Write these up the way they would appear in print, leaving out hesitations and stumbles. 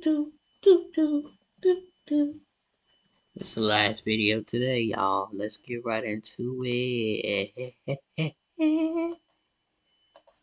do, do, do, do, do. This is the last video today, y'all. Let's get right into it.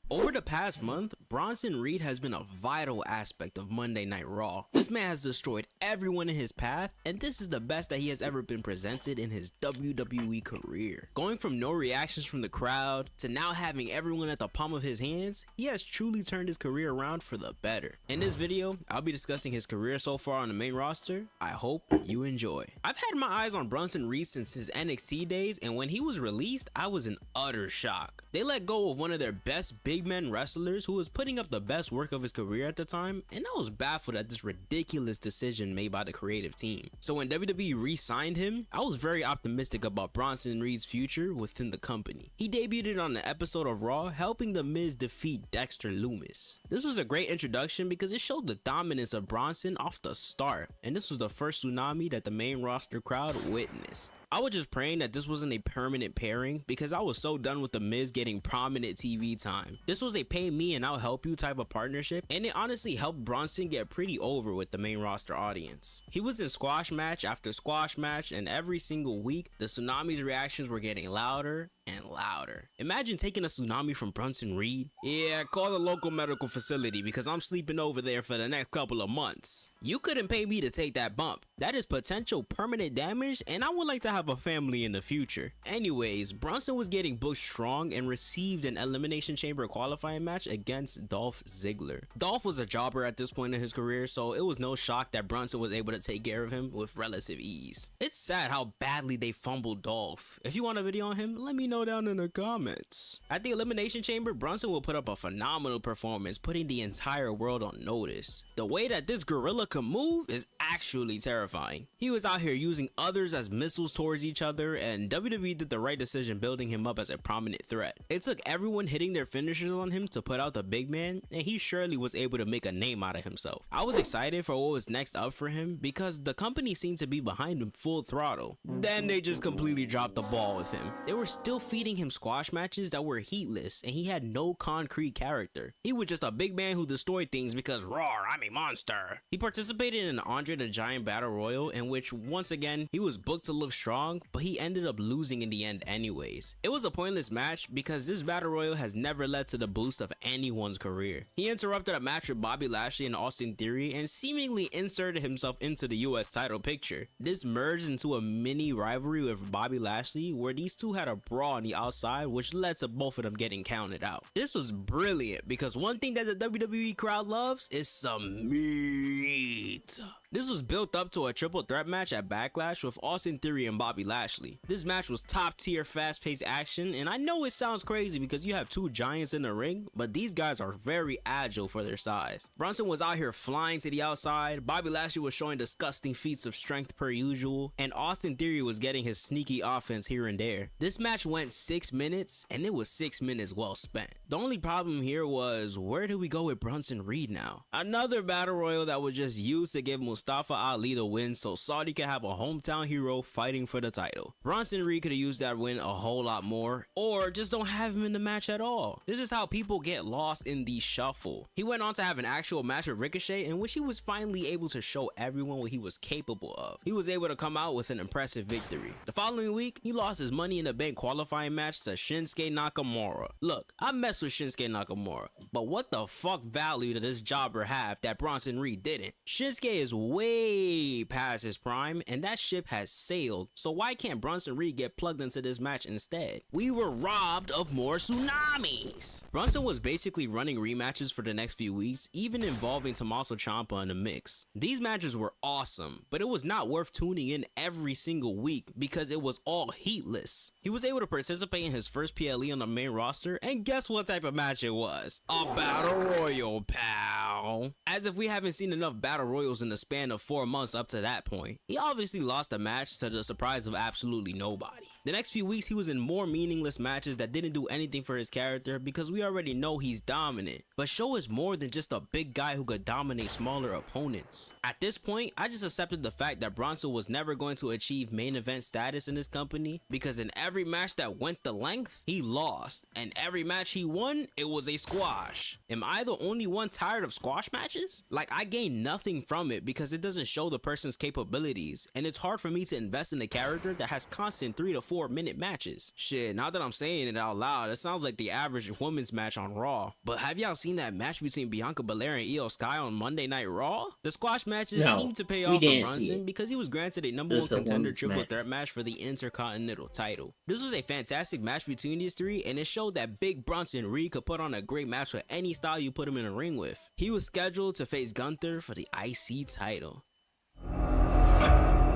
Over the past month, Bronson Reed has been a vital aspect of Monday Night Raw. This man has destroyed everyone in his path, and this is the best that he has ever been presented in his WWE career. Going from no reactions from the crowd to now having everyone at the palm of his hands, he has truly turned his career around for the better. In this video, I'll be discussing his career so far on the main roster. I hope you enjoy. I've had my eyes on Bronson Reed since his NXT days, and when he was released, I was in utter shock. They let go of one of their best big men wrestlers who was putting up the best work of his career at the time, and I was baffled at this ridiculous decision made by the creative team. So when WWE re-signed him, I was very optimistic about Bronson Reed's future within the company. He debuted on an episode of Raw, helping The Miz defeat Dexter Lumis. This was a great introduction because it showed the dominance of Bronson off the start, and this was the first tsunami that the main roster crowd witnessed. I was just praying that this wasn't a permanent pairing because I was so done with The Miz getting prominent TV time. This was a pay me and I'll help you type of partnership, and it honestly helped Bronson get pretty over with the main roster audience. He was in squash match after squash match, and every single week, the tsunami's reactions were getting louder and louder. Imagine taking a tsunami from Bronson Reed. Yeah, call the local medical facility because I'm sleeping over there for the next couple of months. You couldn't pay me to take that bump. That is potential permanent damage, and I would like to have a family in the future. Anyways, Bronson was getting booked strong and received an Elimination Chamber qualifying match against Dolph Ziggler. Dolph was a jobber at this point in his career, so it was no shock that Bronson was able to take care of him with relative ease. It's sad how badly they fumbled Dolph. If you want a video on him, let me know down in the comments. At the Elimination Chamber, Bronson will put up a phenomenal performance, putting the entire world on notice. The way that this gorilla can move is actually terrifying. He was out here using others as missiles towards each other, and WWE did the right decision building him up as a prominent threat. It took everyone hitting their finishers on him to put out the big man, and he surely was able to make a name out of himself. I was excited for what was next up for him because the company seemed to be behind him full throttle. Then they just completely dropped the ball with him. They were still feeding him squash matches that were heatless, and he had no concrete character. He was just a big man who destroyed things because roar, I'm a monster. He participated in an Andre the Giant Battle Royal, in which once again he was booked to look strong, but he ended up losing in the end anyways. It was a pointless match because this Battle Royal has never led to the boost of anyone's career. He interrupted a match with Bobby Lashley and Austin Theory and seemingly inserted himself into the US title picture. This merged into a mini rivalry with Bobby Lashley where these two had a brawl on the outside, which led to both of them getting counted out. This was brilliant because one thing that the WWE crowd loves is some meat. This was built up to a triple threat match at Backlash with Austin Theory and Bobby Lashley. This match was top tier fast paced action, and I know it sounds crazy because you have two giants in the ring, but these guys are very agile for their size. Bronson was out here flying to the outside, Bobby Lashley was showing disgusting feats of strength per usual, and Austin Theory was getting his sneaky offense here and there. This match went 6 minutes, and it was 6 minutes well spent. The only problem here was, where do we go with Bronson Reed now? Another battle royal that was just used to give Mustafa Ali the win so Saudi could have a hometown hero fighting for the title. Bronson Reed could have used that win a whole lot more, or just don't have him in the match at all. This is how people get lost in the shuffle. He went on to have an actual match with Ricochet in which he was finally able to show everyone what he was capable of. He was able to come out with an impressive victory. The following week, he lost his Money in the Bank qualifying match to Shinsuke Nakamura. Look, I mess with Shinsuke Nakamura, but what the fuck value did this jobber have that Bronson Reed didn't? Shinsuke is way past his prime, and that ship has sailed, so why can't Bronson Reed get plugged into this match instead? We were robbed of more tsunamis. Bronson was basically running rematches for the next few weeks, even involving Tommaso Ciampa in the mix. These matches were awesome, but it was not worth tuning in every single week because it was all heatless. He was able to participate in his first PLE on the main roster, and guess what type of match it was? A battle royal, pal. As if we haven't seen enough battle royals in the span of 4 months up to that point. He obviously lost the match to the surprise of absolutely nobody. The next few weeks he was in more meaningless matches that didn't do anything for his character because we already know he's dominant. But Show is more than just a big guy who could dominate smaller opponents. At this point, I just accepted the fact that Bronson was never going to achieve main event status in this company because in every match that went the length, he lost. And every match he won, it was a squash. Am I the only one tired of squash matches? matches? Like, I gain nothing from it because it doesn't show the person's capabilities, and it's hard for me to invest in a character that has constant 3 to 4 minute matches. Shit, now that I'm saying it out loud, it sounds like the average women's match on Raw. But have y'all seen that match between Bianca Belair and Io Sky on Monday Night Raw? The squash matches seem to pay off for Bronson because he was granted a #1 contender triple threat match for the Intercontinental title. This was a fantastic match between these three, and it showed that Big Bronson Reed could put on a great match with any style you put him in a ring with. He was scheduled to face Gunther for the IC title.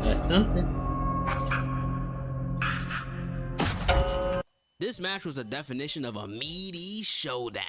That's something. This match was a definition of a meaty showdown.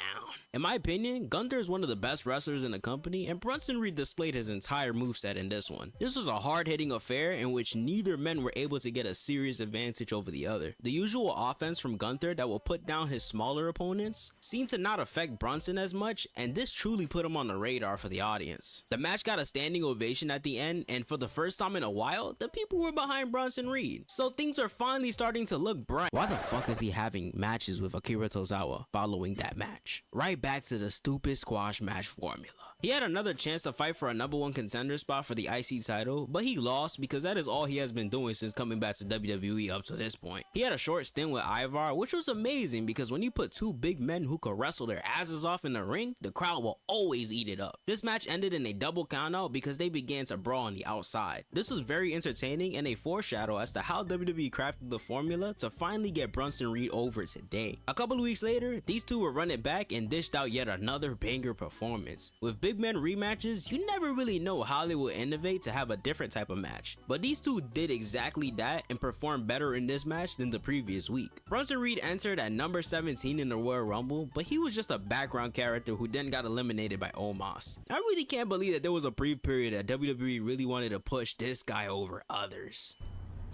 In my opinion, Gunther is one of the best wrestlers in the company, and Bronson Reed displayed his entire moveset in this one. This was a hard-hitting affair in which neither men were able to get a serious advantage over the other. The usual offense from Gunther that will put down his smaller opponents seemed to not affect Bronson as much, and this truly put him on the radar for the audience. The match got a standing ovation at the end, and for the first time in a while, the people were behind Bronson Reed. So things are finally starting to look bright. Why the fuck is he having matches with Akira Tozawa following that match? Right back to the stupid squash match formula. He had another chance to fight for a #1 contender spot for the IC title, but he lost because that is all he has been doing since coming back to WWE up to this point. He had a short stint with Ivar, which was amazing because when you put two big men who could wrestle their asses off in the ring, the crowd will always eat it up. This match ended in a double countout because they began to brawl on the outside. This was very entertaining and a foreshadow as to how WWE crafted the formula to finally get Bronson Reed over today. A couple of weeks later, these two were running back and dished out yet another banger performance. With big men rematches, you never really know how they will innovate to have a different type of match, but these two did exactly that and performed better in this match than the previous week. Bronson Reed entered at number 17 in the Royal Rumble, but he was just a background character who then got eliminated by Omos. I really can't believe that there was a brief period that WWE really wanted to push this guy over others.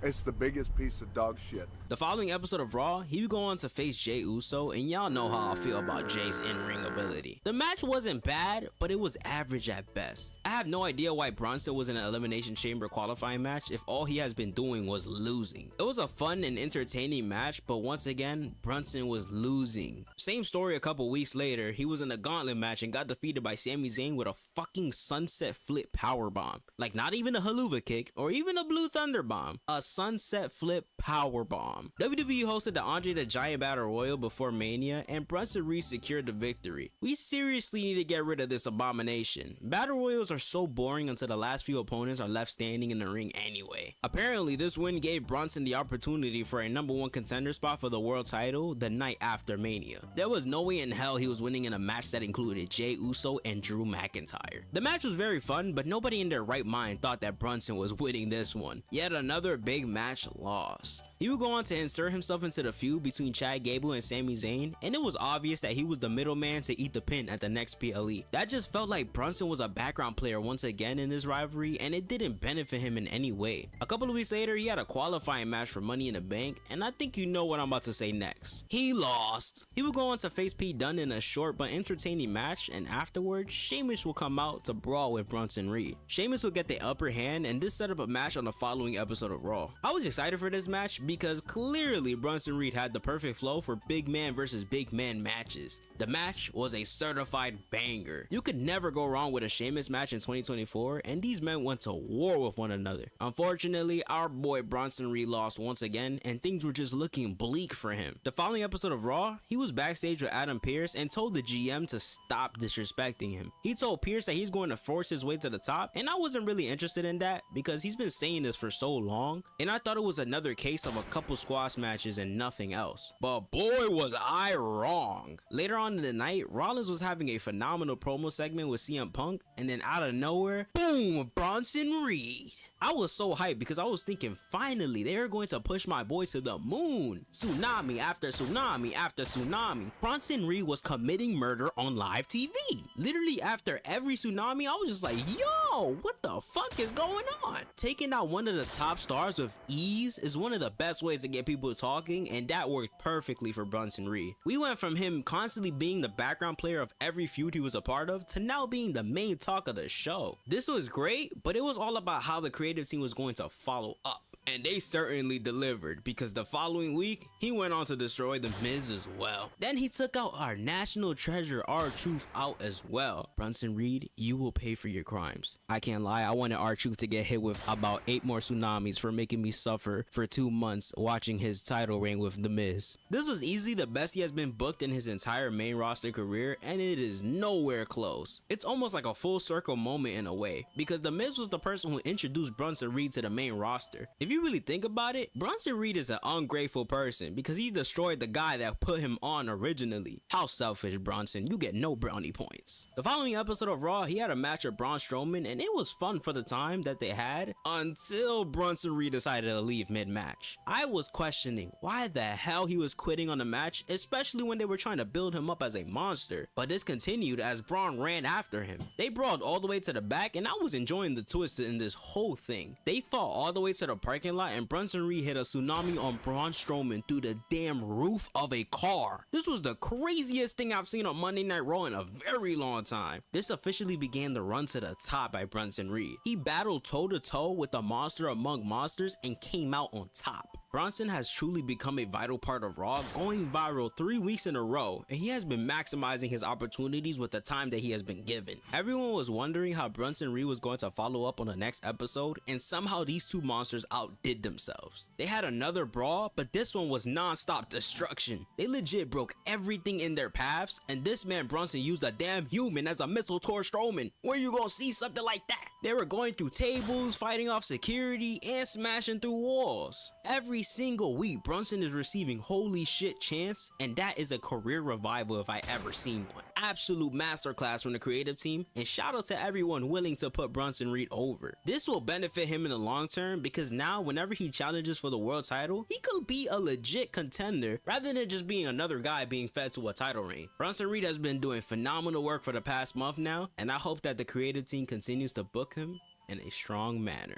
It's the biggest piece of dog shit. The following episode of Raw, he would go on to face Jey Uso, and y'all know how I feel about Jey's in-ring ability. The match wasn't bad, but it was average at best. I have no idea why Bronson was in an Elimination Chamber qualifying match if all he has been doing was losing. It was a fun and entertaining match, but once again, Bronson was losing. Same story a couple weeks later, he was in a gauntlet match and got defeated by Sami Zayn with a fucking sunset flip powerbomb. Like, not even a haluva kick or even a blue thunder bomb. A sunset flip powerbomb. WWE hosted the Andre the Giant Battle Royal before Mania, and Bronson Reed secured the victory. We seriously need to get rid of this abomination. Battle Royals are so boring until the last few opponents are left standing in the ring anyway. Apparently, this win gave Bronson the opportunity for a #1 contender spot for the world title the night after Mania. There was no way in hell he was winning in a match that included Jey Uso and Drew McIntyre. The match was very fun, but nobody in their right mind thought that Bronson was winning this one. Yet another big match lost. He would go on to insert himself into the feud between Chad Gable and Sami Zayn, and it was obvious that he was the middleman to eat the pin at the next PLE. That just felt like Bronson was a background player once again in this rivalry, and it didn't benefit him in any way. A couple of weeks later, he had a qualifying match for Money in the Bank, and I think you know what I'm about to say next. He lost. He would go on to face Pete Dunne in a short but entertaining match, and afterwards, Sheamus will come out to brawl with Bronson Reed. Sheamus will get the upper hand, and this set up a match on the following episode of Raw. I was excited for this match because clearly Bronson Reed had the perfect flow for big man versus big man matches. The match was a certified banger. You could never go wrong with a Sheamus match in 2024, and these men went to war with one another. Unfortunately, our boy Bronson Reed lost once again, and things were just looking bleak for him. The following episode of Raw, he was backstage with Adam Pearce and told the GM to stop disrespecting him. He told Pearce that he's going to force his way to the top, and I wasn't really interested in that because he's been saying this for so long, and I thought it was another case of a couple squash matches and nothing else. But boy was I wrong. Later on in the night, Rollins was having a phenomenal promo segment with CM Punk, and then out of nowhere, boom, Bronson Reed. I was so hyped because I was thinking finally they are going to push my boy to the moon. Tsunami after tsunami after tsunami. Bronson Reed was committing murder on live TV. Literally after every tsunami, I was just like, yo, what the fuck is going on? Taking out one of the top stars with ease is one of the best ways to get people talking, and that worked perfectly for Bronson Reed. We went from him constantly being the background player of every feud he was a part of to now being the main talk of the show. This was great, but it was all about how the creative team was going to follow up. And they certainly delivered, because the following week, he went on to destroy The Miz as well. Then he took out our national treasure, R-Truth, out as well. Bronson Reed, you will pay for your crimes. I can't lie, I wanted R-Truth to get hit with about 8 more tsunamis for making me suffer for 2 months watching his title reign with The Miz. This was easily the best he has been booked in his entire main roster career, and it is nowhere close. It's almost like a full circle moment in a way, because The Miz was the person who introduced Bronson Reed to the main roster. If you really think about it, Bronson Reed is an ungrateful person because he destroyed the guy that put him on originally. How selfish, Bronson, you get no brownie points. The following episode of Raw, he had a match with Braun Strowman, and it was fun for the time that they had until Bronson Reed decided to leave mid-match. I was questioning why the hell he was quitting on the match, especially when they were trying to build him up as a monster, but this continued as Braun ran after him. They brawled all the way to the back, and I was enjoying the twist in this whole thing. They fought all the way to the parking lot, and Bronson Reed hit a tsunami on Braun Strowman through the damn roof of a car. This was the craziest thing I've seen on Monday Night Raw in a very long time. This officially began the run to the top by Bronson Reed. He battled toe-to-toe with the monster among monsters and came out on top. Bronson has truly become a vital part of Raw, going viral 3 weeks in a row, and he has been maximizing his opportunities with the time that he has been given. Everyone was wondering how Bronson Reed was going to follow up on the next episode, and somehow these two monsters outdid themselves. They had another brawl, but this one was non-stop destruction. They legit broke everything in their paths, and this man Bronson used a damn human as a missile towards Strowman. Where you gonna see something like that? They were going through tables, fighting off security, and smashing through walls. Every single week, Bronson is receiving holy shit chants, and that is a career revival if I ever seen one. Absolute masterclass from the creative team, and shout out to everyone willing to put Bronson Reed over. This will benefit him in the long term, because now whenever he challenges for the world title, he could be a legit contender rather than just being another guy being fed to a title reign. Bronson Reed has been doing phenomenal work for the past month now, and I hope that the creative team continues to book him in a strong manner.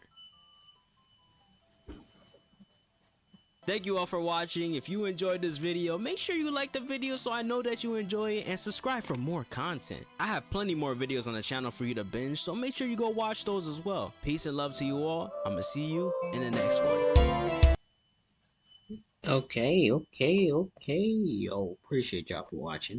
Thank you all for watching. If you enjoyed this video, make sure you like the video so I know that you enjoy it, and subscribe for more content. I have plenty more videos on the channel for you to binge, so make sure you go watch those as well. Peace and love to you all. I'ma see you in the next one. Okay. Yo, appreciate y'all for watching.